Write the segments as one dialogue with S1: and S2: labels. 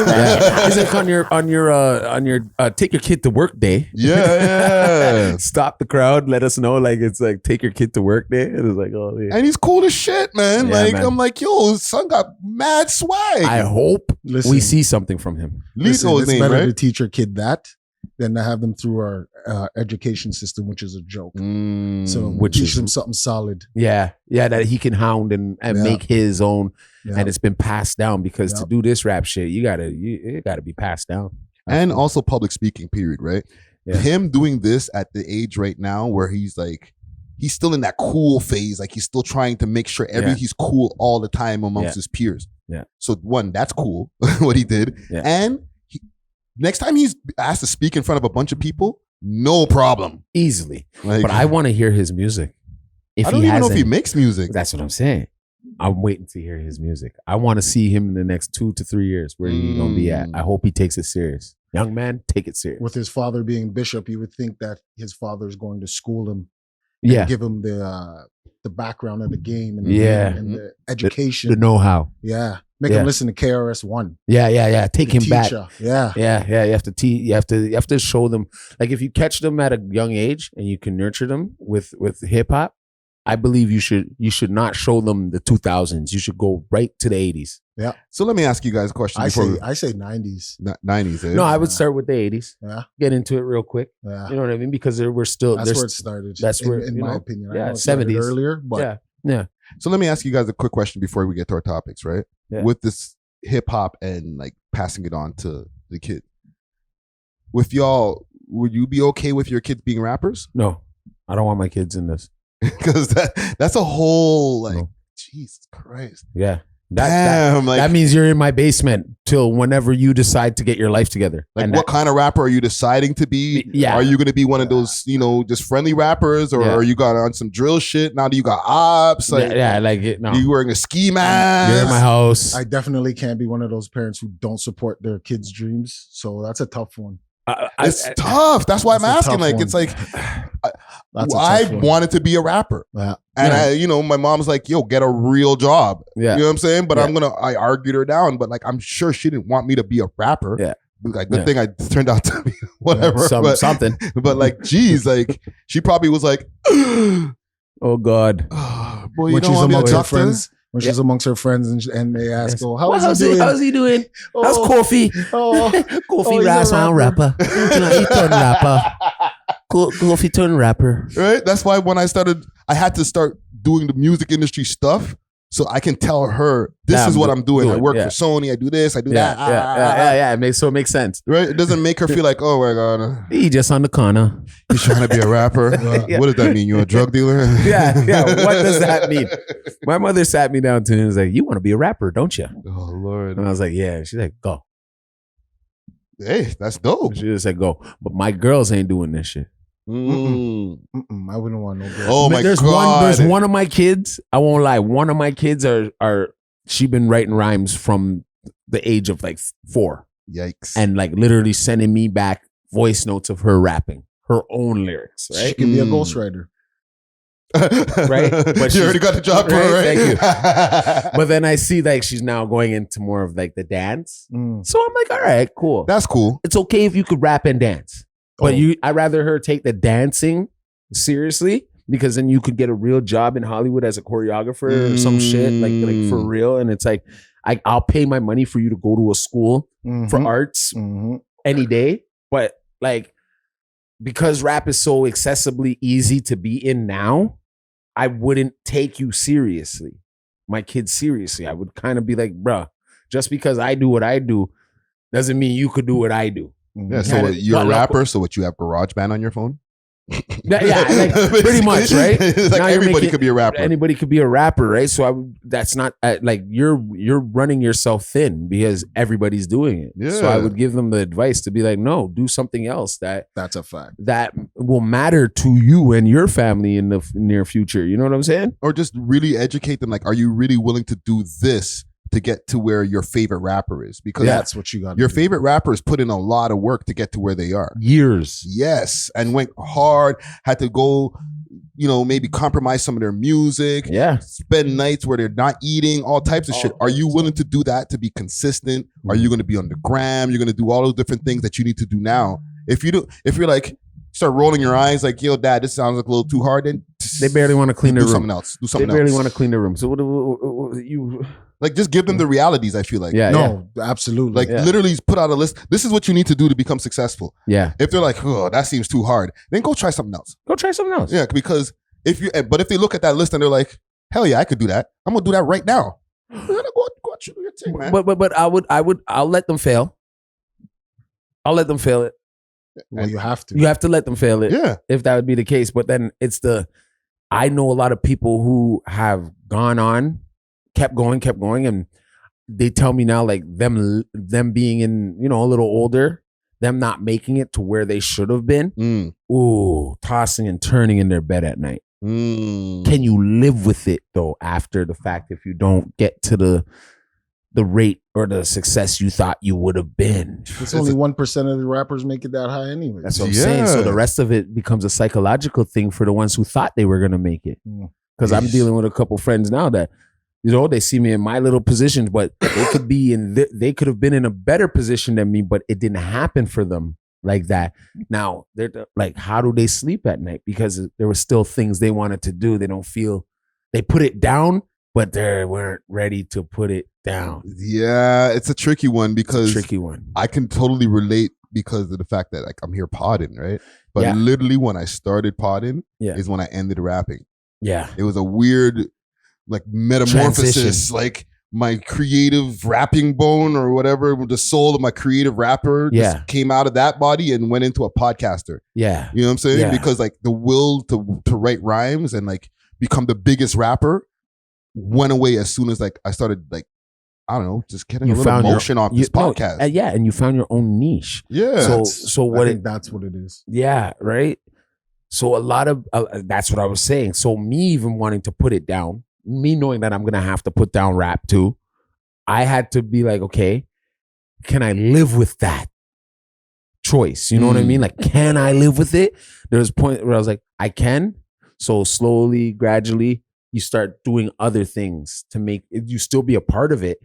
S1: Yeah. It's like on your take your kid to work day.
S2: Yeah.
S1: Stop the crowd. Let us know. Like it's like take your kid to work day. And it's like, oh yeah.
S2: And he's cool as shit, man.
S1: Yeah,
S2: like
S1: man.
S2: I'm like, yo, his son got mad swag.
S1: I hope
S3: Listen,
S1: we see something from him.
S2: Lito
S3: it's
S2: name,
S3: better to
S2: right?
S3: teach your kid that than to have them through our education system, which is a joke. So
S1: Which
S3: teach
S1: is-
S3: them something solid.
S1: Yeah, that he can hound and
S3: Yeah.
S1: make his own,
S3: Yeah.
S1: and it's been passed down because
S3: Yeah.
S1: to do this rap shit, it gotta be passed down.
S2: And also public speaking, period, right?
S1: Yeah.
S2: Him doing this at the age right now where he's like, he's still in that cool phase. Like he's still trying to make sure
S1: Yeah.
S2: he's cool all the time amongst
S1: Yeah.
S2: his peers.
S1: Yeah.
S2: So one, that's cool what he did.
S1: Yeah.
S2: And next time he's asked to speak in front of a bunch of people, no problem.
S1: Easily.
S2: Like,
S1: But I want to hear his music. If
S2: I don't
S1: he
S2: even know if he
S1: hasn't-
S2: makes music.
S1: That's what I'm saying. I'm waiting to hear his music. I want to see him in the next 2 to 3 years. Where he gonna be at? I hope he takes it serious. Young man, take it serious.
S3: With his father being bishop, you would think that his father is going to school him,
S1: Yeah,
S3: give him the background of the game and,
S1: Yeah.
S3: and the education.
S1: the know-how.
S3: Yeah, make
S1: Yeah.
S3: him listen to KRS-One.
S1: Yeah. Take him back.
S3: Teacher. Yeah,
S1: Yeah. You have to you have to show them. Like if you catch them at a young age and you can nurture them with hip hop, I believe you should not show them the 2000s. You should go right to the 80s.
S2: So let me ask you guys a question
S3: I
S2: before
S3: say 90s.
S2: 90s. Eh?
S1: No, I would start with the 80s.
S3: Yeah,
S1: Get into it real quick.
S3: yeah.
S1: You know what I mean? Because we're still
S3: That's where it started.
S1: that's where,
S3: in
S1: you
S3: my
S1: know,
S3: opinion. I
S1: yeah,
S3: know it started
S1: 70s.
S3: earlier, but
S1: yeah.
S2: So let me ask you guys a quick question before we get to our topics, right?
S1: Yeah.
S2: With this hip hop and like passing it on to the kid. With y'all, would you be okay with your kids being rappers?
S1: No, I don't want my kids in this.
S2: Because that's a whole like
S1: No.
S2: Jesus Christ.
S1: Yeah.
S2: Damn, like
S1: That means you're in my basement till whenever you decide to get your life together.
S2: like
S1: And
S2: what kind of rapper are you deciding to be?
S1: Yeah.
S2: Are you gonna be one of those, just friendly rappers, or
S1: Yeah.
S2: are you got on some drill shit? Now that you got ops, like
S1: like it. No,
S2: you wearing a ski mask.
S1: you're in my house.
S3: I definitely can't be one of those parents who don't support their kids' dreams. So that's a tough one.
S2: It's tough. That's why I'm
S3: That's a
S2: asking.
S3: tough
S2: Like,
S3: one.
S2: it's like
S3: That's a
S2: I
S3: tough one.
S2: wanted to be a rapper,
S3: Yeah.
S2: and
S1: Yeah.
S2: my mom's like, "Yo, get a real job."
S1: Yeah.
S2: You know what I'm saying? But
S1: Yeah.
S2: I argued her down. But like, I'm sure she didn't want me to be a rapper.
S1: Yeah.
S2: Like, good
S1: Yeah.
S2: thing I turned out to be whatever. but,
S1: something.
S2: But like, geez, like she probably was like,
S1: Oh God.
S2: oh, "Boy, you
S3: When
S2: don't
S3: she's
S2: want to be a
S3: amongst her
S2: doctor?"
S3: friends, when she's amongst her friends and they ask, "Oh, how's he doing?
S1: How's he doing? How's
S3: Oh,
S1: Kofi?
S3: oh,
S1: Kofi
S3: he's a
S1: Rass one rapper. He turned rapper. Kofi turned rapper.
S2: Right? That's why when I had to start doing the music industry stuff. So I can tell her, this
S1: Yeah,
S2: is what
S1: I'm
S2: I'm doing. I
S1: doing,
S2: work
S1: yeah.
S2: for Sony. I do this. I do
S1: Yeah,
S2: that.
S1: yeah. It makes sense.
S2: Right? It doesn't make her feel like, oh my God,
S1: He just on the corner.
S2: he's trying to be a rapper.
S1: Yeah.
S2: What does that mean? You're a drug dealer?
S1: Yeah. What does that mean? My mother sat me down to and was like, "You want to be a rapper, don't you?"
S2: Oh Lord.
S1: And I was like, "Yeah." She's like, "Go."
S2: Hey, that's dope.
S1: She just said, "Go." But my girls ain't doing this shit.
S2: Mm.
S3: I wouldn't want no girl.
S2: Oh my
S1: there's
S2: God.
S1: There's one of my kids. I won't lie. One of my kids are she been writing rhymes from the age of like 4,
S2: Yikes.
S1: and like literally sending me back voice notes of her rapping her own lyrics.
S3: She
S1: Right.
S3: can be a ghostwriter.
S1: Right? But
S2: you already got the job for her, right?
S1: Right, thank But then I see like she's now going into more of like the dance.
S3: Mm.
S1: So I'm like, all right, cool.
S2: That's cool.
S1: It's okay if you could rap and dance. But
S3: Oh.
S1: I'd rather her take the dancing seriously, because then you could get a real job in Hollywood as a choreographer or some shit like for real. And it's like, I'll pay my money for you to go to a school for
S3: Mhm.
S1: arts
S3: Mhm.
S1: any day. But like, because rap is so accessibly easy to be in now, I wouldn't take you seriously, my kids seriously. I would kind of be like, bruh, just because I do what I do doesn't mean you could do what I do.
S2: Yeah, so
S1: Kinda-
S2: you're a
S1: but-
S2: rapper, so what, you have GarageBand on your phone?
S1: Yeah, like, pretty much, right?
S2: It's like
S1: Now you're
S2: everybody
S1: making-
S2: could be a rapper.
S1: Anybody could be a rapper, right? So that's not like you're running yourself thin because everybody's doing it. So I
S2: Yeah.
S1: would give them the advice to be like, no, do something else that
S3: That's a fact.
S1: will matter to you and your family in the near future. You know what I'm saying?
S2: Or just really educate them. Like, are you really willing to do this to get to where your favorite rapper is? Because
S3: That's what you got.
S2: your favorite rappers put in a lot of work to get to where they are.
S1: Years.
S2: Yes, and went hard, had to go maybe compromise some of their music.
S1: Yeah.
S2: Spend nights where they're not eating, all types of shit. Are you willing to do that to be consistent? Are you going to be on the gram? You're going to do all those different things that you need to do now. If you're like, start rolling your eyes like, yo, dad, this sounds like a little too hard, then
S1: they barely want to clean their room.
S2: Something else. Do something else.
S1: They barely want to clean their room. So what you
S2: like, just give them the realities, I feel like.
S1: Yeah.
S3: No, absolutely.
S2: Like literally put out a list. This is what you need to do to become successful.
S1: Yeah.
S2: If they're like, oh, that seems too hard, then go try something else.
S1: Go try something else.
S2: Yeah, because if they look at that list and they're like, hell yeah, I could do that. I'm gonna do that right now. You gotta go do your thing, man.
S1: But I'll let them fail. I'll let them fail it.
S3: Well, you have to.
S1: You have to let them fail it.
S2: Yeah.
S1: If that would be the case. But then I know a lot of people who have gone on, kept going, and they tell me now, like them being in, a little older, them not making it to where they should have been. Ooh, tossing and turning in their bed at night. Can you live with it though after the fact if you don't get to the rate or the success you thought you would have been?
S3: It's only 1% of the rappers make it that high anyway.
S1: That's what I'm saying. So the rest of it becomes a psychological thing for the ones who thought they were going to make it. Because I'm dealing with a couple friends now that, they see me in my little positions, but they could be they could have been in a better position than me, but it didn't happen for them like that. Now they're like, how do they sleep at night? Because there were still things they wanted to do. They don't feel, they put it down, but they weren't ready to put it down.
S2: Yeah, it's a tricky one because I can totally relate because of the fact that like I'm here podding, right? But literally when I started podding is when I ended rapping.
S1: Yeah.
S2: It was a weird like metamorphosis, transition. Like my creative rapping bone or whatever, the soul of my creative rapper just came out of that body and went into a podcaster. Yeah. You know what I'm saying? Yeah. Because like the will to write rhymes and like become the biggest rapper went away as soon as like I started like, I don't know, just getting a little motion off this podcast.
S1: And you found your own niche.
S2: Yeah.
S3: So I think that's what it is.
S1: Yeah. Right. So a lot of, that's what I was saying. So me even wanting to put it down, me knowing that I'm going to have to put down rap too, I had to be like, okay, can I live with that choice? You know what I mean? Like, can I live with it? There was a point where I was like, I can. So slowly, gradually, you start doing other things to make you still be a part of it,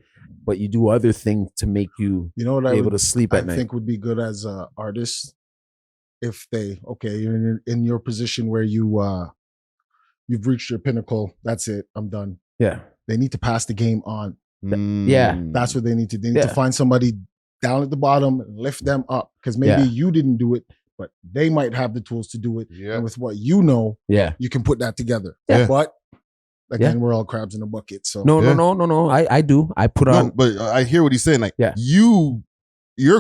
S1: but you do other things to make you
S3: what
S1: be able to sleep at night.
S3: I think would be good as an artist if you're in your position where you've reached your pinnacle. That's it. I'm done.
S1: Yeah.
S3: They need to pass the game on.
S1: Yeah.
S3: That's what they need to do. They need to find somebody down at the bottom and lift them up because maybe you didn't do it, but they might have the tools to do it. Yeah. And with what you know, you can put that together. Yeah. But again, we're all crabs in a bucket. So
S1: no. I do. I put on.
S2: But I hear what he's saying. Like you're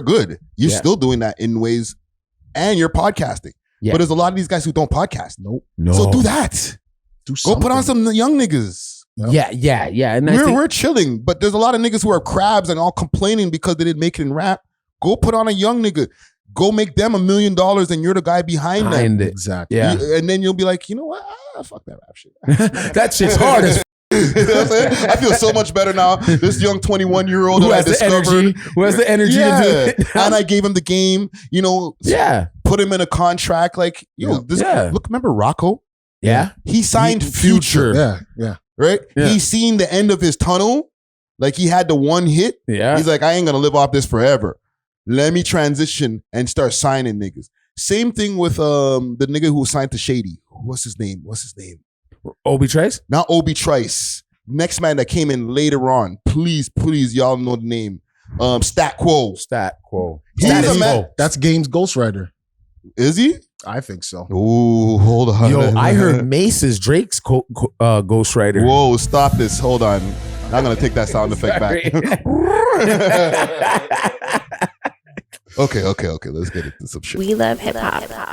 S2: good. You're still doing that in ways, and you're podcasting. Yeah. But there's a lot of these guys who don't podcast.
S3: Nope.
S2: No. So do that. Go put on some young niggas.
S1: Yep. Yeah. And
S2: we're chilling, but there's a lot of niggas who are crabs and all complaining because they didn't make it in rap. Go put on a young nigga. Go make them $1 million and you're the guy behind them.
S3: Exactly.
S1: Yeah.
S2: And then you'll be like, you know what? Fuck that rap shit.
S1: That shit's hard as
S2: you know what I'm saying? I feel so much better now. This young 21-year-old who
S1: has the energy to do it.
S2: And I gave him the game, put him in a contract. Like, look, remember Rocco?
S1: Yeah.
S2: He signed Future.
S3: Yeah.
S2: Right? Yeah. He's seen the end of his tunnel. Like he had the one hit.
S1: Yeah.
S2: He's like, I ain't gonna live off this forever. Let me transition and start signing niggas. Same thing with the nigga who signed to Shady. What's his name?
S1: Obi Trice?
S2: Not Obi Trice. Next man that came in later on. Please, y'all know the name. Stat Quo.
S3: That's Game's ghostwriter.
S2: Is he?
S3: I think so.
S2: Ooh, hold on.
S1: Yo, I heard Mace is Drake's ghostwriter.
S2: Whoa, stop this. Hold on. I'm going to take that sound effect back. Okay. Let's get into some shit.
S4: We love hip hop.